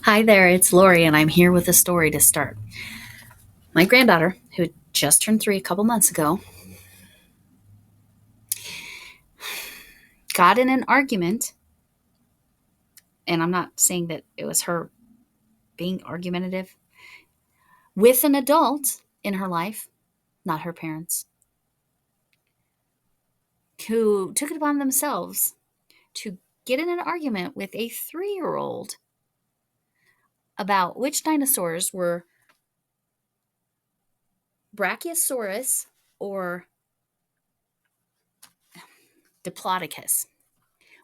Hi there, it's Lori, and I'm here with a story to start. My granddaughter, who just turned 3 a couple months ago, got in an argument, and I'm not saying that it was her being argumentative, with an adult in her life, not her parents, who took it upon themselves to get in an argument with a 3-year-old about which dinosaurs were Brachiosaurus or Diplodocus,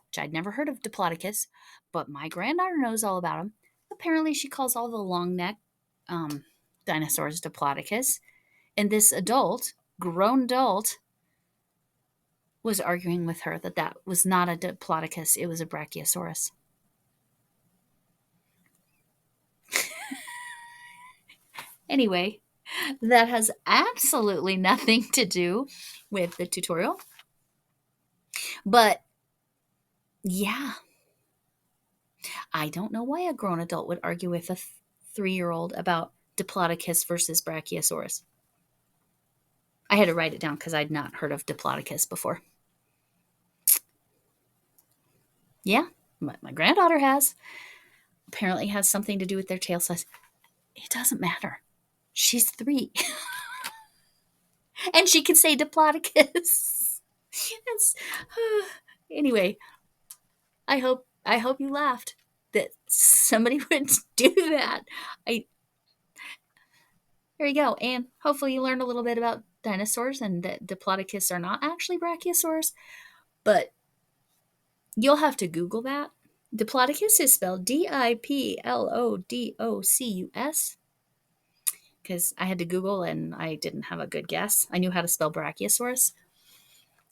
which I'd never heard of Diplodocus, but my granddaughter knows all about them. Apparently, she calls all the long neck um, dinosaurs Diplodocus. And this adult, grown adult, was arguing with her that that was not a Diplodocus, it was a Brachiosaurus. Anyway, that has absolutely nothing to do with the tutorial. But yeah, I don't know why a grown adult would argue with a 3-year-old about Diplodocus versus Brachiosaurus. I had to write it down because I'd not heard of Diplodocus before. Yeah, my granddaughter has. Apparently has something to do with their tail size. It doesn't matter. She's 3. And she can say Diplodocus. Anyway, I hope you laughed that somebody would do that. I There you go. And hopefully you learned a little bit about dinosaurs and that Diplodocus are not actually Brachiosaurs, but you'll have to Google that. Diplodocus is spelled Diplodocus because I had to Google and I didn't have a good guess. I knew how to spell Brachiosaurus.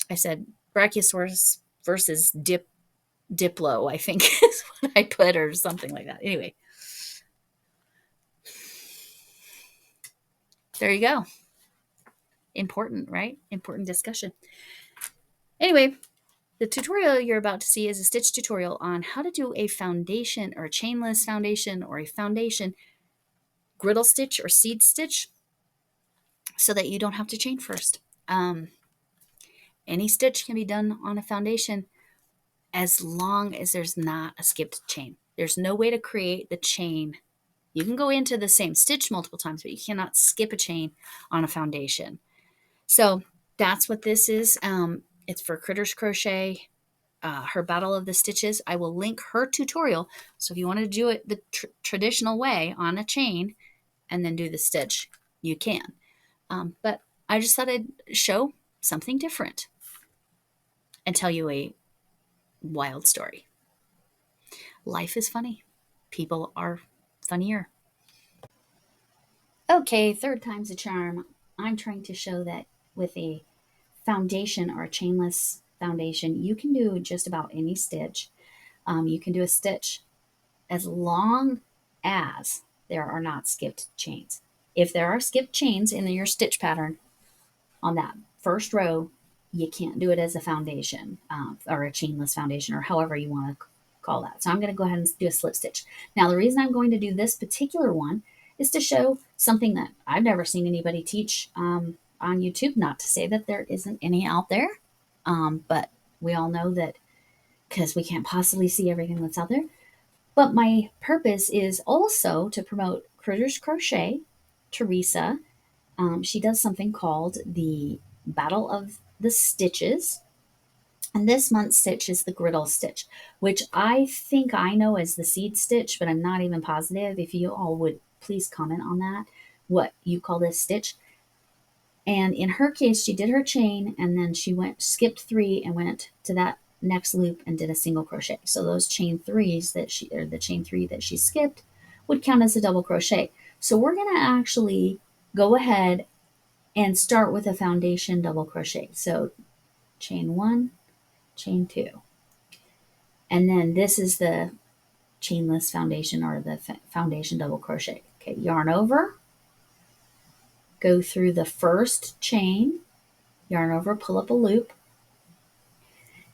I said Brachiosaurus versus Diplo, I think is what I put, or something like that. Anyway, there you go. Important, right? Important discussion. Anyway, the tutorial you're about to see is a stitch tutorial on how to do a foundation or a chainless foundation or a foundation griddle stitch or seed stitch so that you don't have to chain first. Any stitch can be done on a foundation as long as there's not a skipped chain. There's no way to create the chain. You can go into the same stitch multiple times, but you cannot skip a chain on a foundation. So that's what this is. It's for Critters Crochet, her Battle of the Stitches. I will link her tutorial. So if you want to do it the traditional way on a chain and then do the stitch, you can. But I just thought I'd show something different and tell you a wild story. Life is funny. People are funnier. Okay, third time's a charm. I'm trying to show that with a foundation or a chainless foundation, you can do just about any stitch. You can do a stitch as long as there are not skipped chains. If there are skipped chains in your stitch pattern on that first row, you can't do it as a foundation or a chainless foundation or however you want to call that. So I'm going to go ahead and do a slip stitch. Now the reason I'm going to do this particular one is to show something that I've never seen anybody teach on YouTube. Not to say that there isn't any out there, but we all know that because we can't possibly see everything that's out there. But my purpose is also to promote Critters Crochet. Teresa, she does something called the Battle of the Stitches. And this month's stitch is the griddle stitch, which I think I know as the seed stitch, but I'm not even positive. If you all would please comment on that, what you call this stitch. And in her case, she did her chain and then she skipped 3 and went to that next loop and did a single crochet. So those chain 3s or the chain 3 that she skipped would count as a double crochet. So we're going to actually go ahead and start with a foundation double crochet. So chain 1, chain 2. And then this is the chainless foundation or the foundation double crochet. Okay, yarn over, go through the first chain, yarn over, pull up a loop.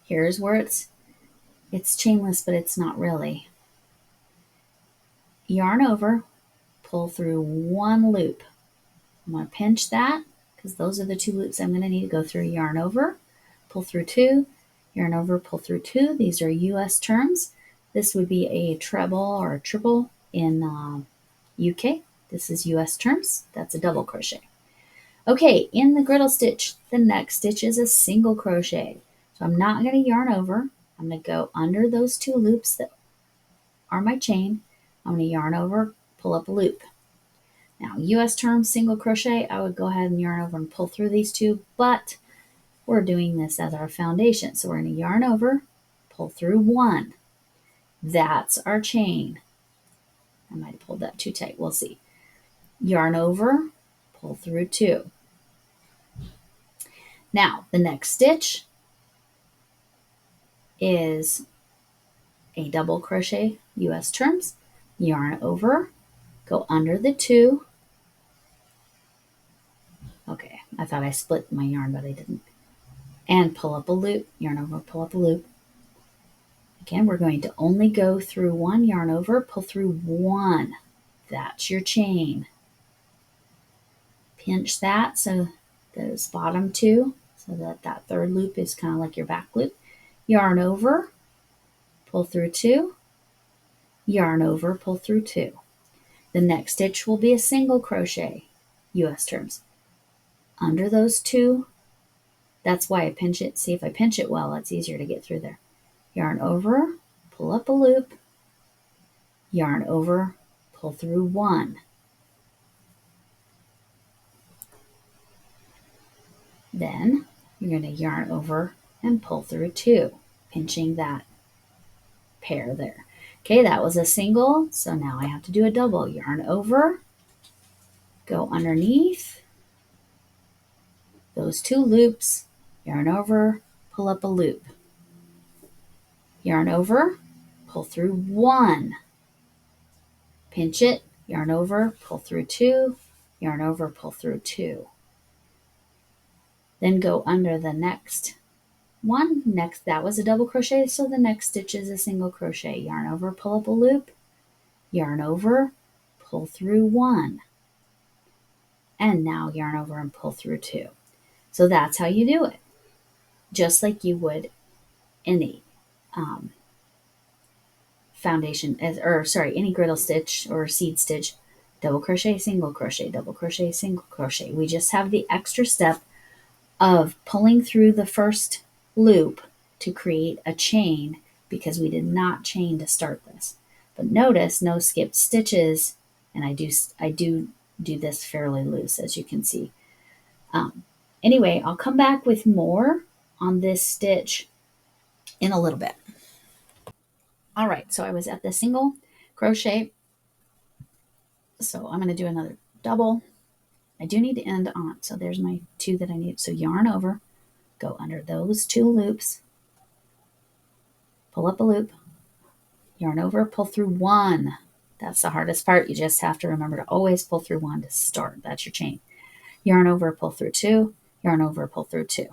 Here's where it's chainless, but it's not really. yarn over, pull through one loop. I'm going to pinch that because those are the two loops I'm going to need to go through. Yarn over, pull through two, yarn over, pull through two. These are US terms. This would be a treble or a triple in UK. This is US terms. That's a double crochet. Okay, in the griddle stitch, the next stitch is a single crochet. So I'm not going to yarn over. I'm going to go under those two loops that are my chain. I'm going to yarn over, pull up a loop. Now, US term single crochet, I would go ahead and yarn over and pull through these two, but we're doing this as our foundation. So we're going to yarn over, pull through one. That's our chain. I might have pulled that too tight. We'll see. Yarn over, pull through two. Now, the next stitch is a double crochet, US terms. Yarn over, go under the two. Okay, I thought I split my yarn, but I didn't. And pull up a loop, yarn over, pull up a loop. Again, we're going to only go through one, yarn over, pull through one. That's your chain. Pinch that so those bottom two, so that that third loop is kind of like your back loop. Yarn over, pull through two, yarn over, pull through two. The next stitch will be a single crochet, US terms. Under those two, that's why I pinch it. See, if I pinch it well, it's easier to get through there. Yarn over, pull up a loop, yarn over, pull through one. Then you're going to yarn over and pull through two, pinching that pair there. Okay, that was a single, so now I have to do a double. Yarn over, go underneath those two loops, yarn over, pull up a loop. Yarn over, pull through one. Pinch it, yarn over, pull through two, yarn over, pull through two. Then go under the next one. Next, that was a double crochet, so the next stitch is a single crochet. Yarn over, pull up a loop, yarn over, pull through one. And now yarn over and pull through two. So that's how you do it. Just like you would any foundation, any griddle stitch or seed stitch, double crochet, single crochet, double crochet, single crochet. We just have the extra step of pulling through the first loop to create a chain because we did not chain to start this. But notice no skipped stitches, and I do this fairly loose, as you can see. Anyway, I'll come back with more on this stitch in a little bit. All right, so I was at the single crochet. So I'm going to do another double. I do need to end on, so there's my two that I need. So yarn over, go under those two loops, pull up a loop, yarn over, pull through one. That's the hardest part. You just have to remember to always pull through one to start. That's your chain. Yarn over, pull through two, yarn over, pull through two.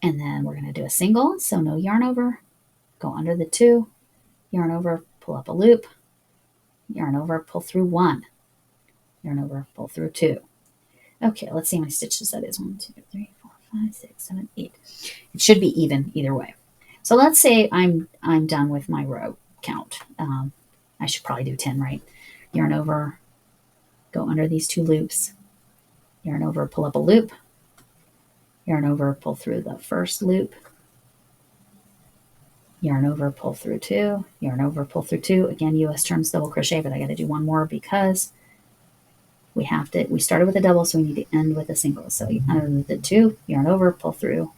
And then we're going to do a single, so no yarn over, go under the two, yarn over, pull up a loop, yarn over, pull through one, yarn over, pull through two. Okay, let's see how many stitches that is. 1, 2, 3, 4, 5, 6, 7, 8. It should be even either way. So let's say I'm done with my row count. I should probably do 10, right? Yarn over, go under these two loops, yarn over, pull up a loop, yarn over, pull through the first loop, yarn over, pull through two, yarn over, pull through two. Again, US terms double crochet, but I got to do one more because we started with a double, so we need to end with a single. So under the two, yarn over, pull through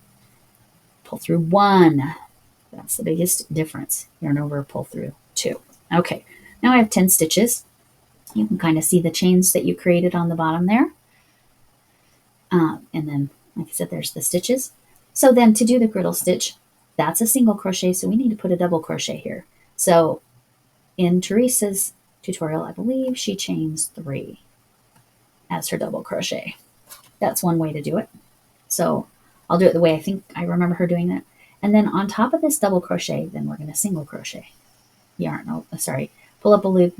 one. That's the biggest difference. Yarn over, pull through two. Okay, now I have 10 stitches. You can kind of see the chains that you created on the bottom there. And then, like I said, there's the stitches. So then to do the griddle stitch, that's a single crochet, so we need to put a double crochet here. So in Teresa's tutorial, I believe she chains 3 as her double crochet. That's one way to do it. So I'll do it the way I think I remember her doing it. And then on top of this double crochet, then we're going to single crochet. pull up a loop,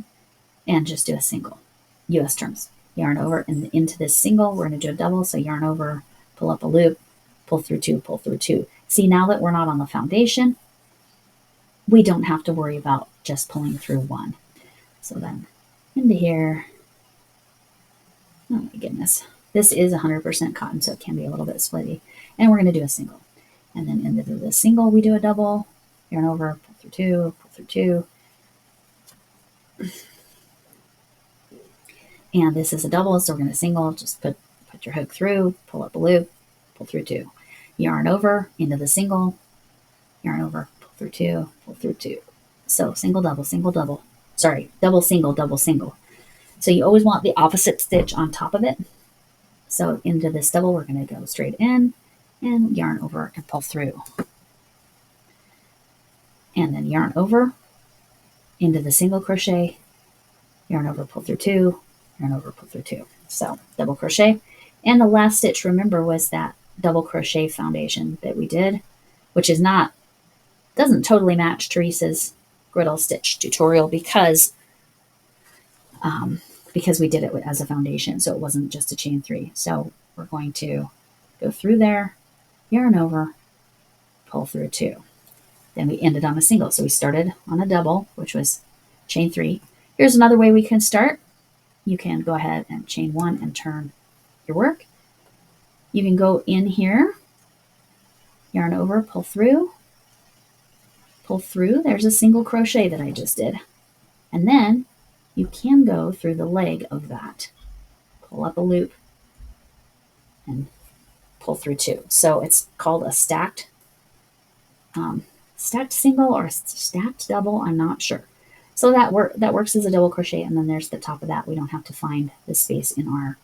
and just do a single. US terms. Yarn over and into this single, we're going to do a double. So yarn over, pull up a loop, pull through two, pull through two. See, now that we're not on the foundation, we don't have to worry about just pulling through one. So then into here, oh my goodness, this is 100% cotton, so it can be a little bit splitty. And we're going to do a single. And then into the single, we do a double, yarn over, pull through two, pull through two. And this is a double, so we're going to single, just put your hook through, pull up a loop, pull through two. Yarn over into the single, yarn over, pull through two, pull through two. So single, double. Sorry, double, single. So you always want the opposite stitch on top of it. So into this double, we're going to go straight in and yarn over and pull through. And then yarn over into the single crochet, yarn over, pull through two, yarn over, pull through two. So double crochet. And the last stitch, remember, was that double crochet foundation that we did, which is doesn't totally match Teresa's griddle stitch tutorial because we did it as a foundation. So it wasn't just a chain three. So we're going to go through there, yarn over, pull through two. Then we ended on a single. So we started on a double, which was chain three. Here's another way we can start. You can go ahead and chain one and turn your work. You can go in here, yarn over, pull through. There's a single crochet that I just did. And then you can go through the leg of that. Pull up a loop and pull through two. So it's called a stacked single or stacked double. I'm not sure. So that works as a double crochet. And then there's the top of that. We don't have to find the space in our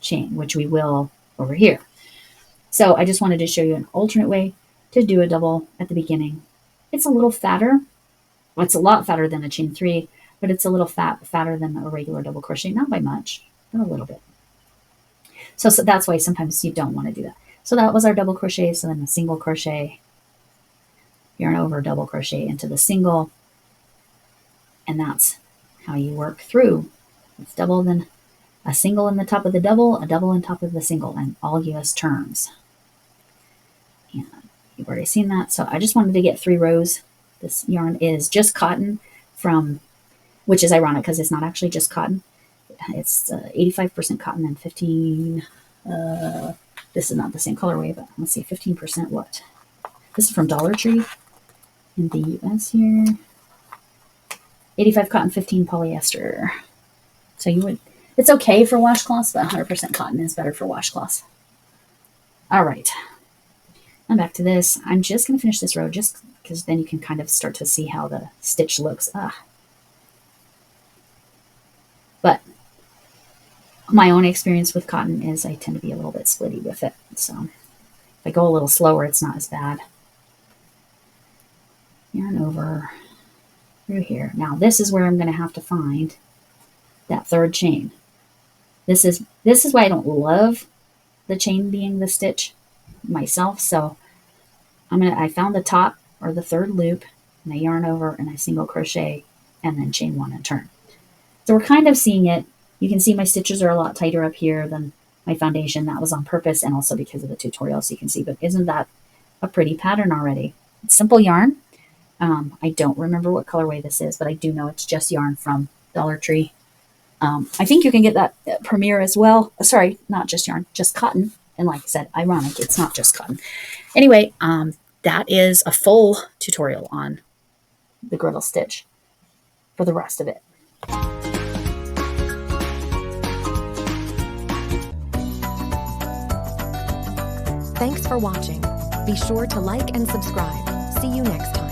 chain, which we will over here. So I just wanted to show you an alternate way to do a double at the beginning. It's a little fatter. Well, it's a lot fatter than a chain three, but it's a little fatter than a regular double crochet. Not by much, but a little bit. So that's why sometimes you don't want to do that. So that was our double crochet. So then a single crochet, yarn over, double crochet into the single. And that's how you work through. It's double, then a single in the top of the double, a double in top of the single, and all US terms. And you've already seen that. So I just wanted to get 3 rows. This yarn is just cotton which is ironic because it's not actually just cotton. It's 85% cotton and 15, this is not the same colorway, but let's see, 15% what? This is from Dollar Tree in the US here. 85 cotton, 15 polyester. So it's okay for washcloths, but 100% cotton is better for washcloths. All right. Now back to this. I'm just going to finish this row just because then you can kind of start to see how the stitch looks. But my own experience with cotton is I tend to be a little bit splitty with it. So if I go a little slower, it's not as bad. Yarn over through here. Now this is where I'm going to have to find that third chain. This is why I don't love the chain being the stitch myself. So I found the top or the third loop and I yarn over and I single crochet and then chain one and turn. So we're kind of seeing it. You can see my stitches are a lot tighter up here than my foundation. That was on purpose and also because of the tutorial, so you can see, but isn't that a pretty pattern already? It's simple yarn. I don't remember what colorway this is, but I do know it's just yarn from Dollar Tree. I think you can get that at Premier as well. Sorry, not just yarn, just cotton. And like I said, ironic, it's not just cotton. Anyway, that is a full tutorial on the griddle stitch for the rest of it. Thanks for watching. Be sure to like and subscribe. See you next time.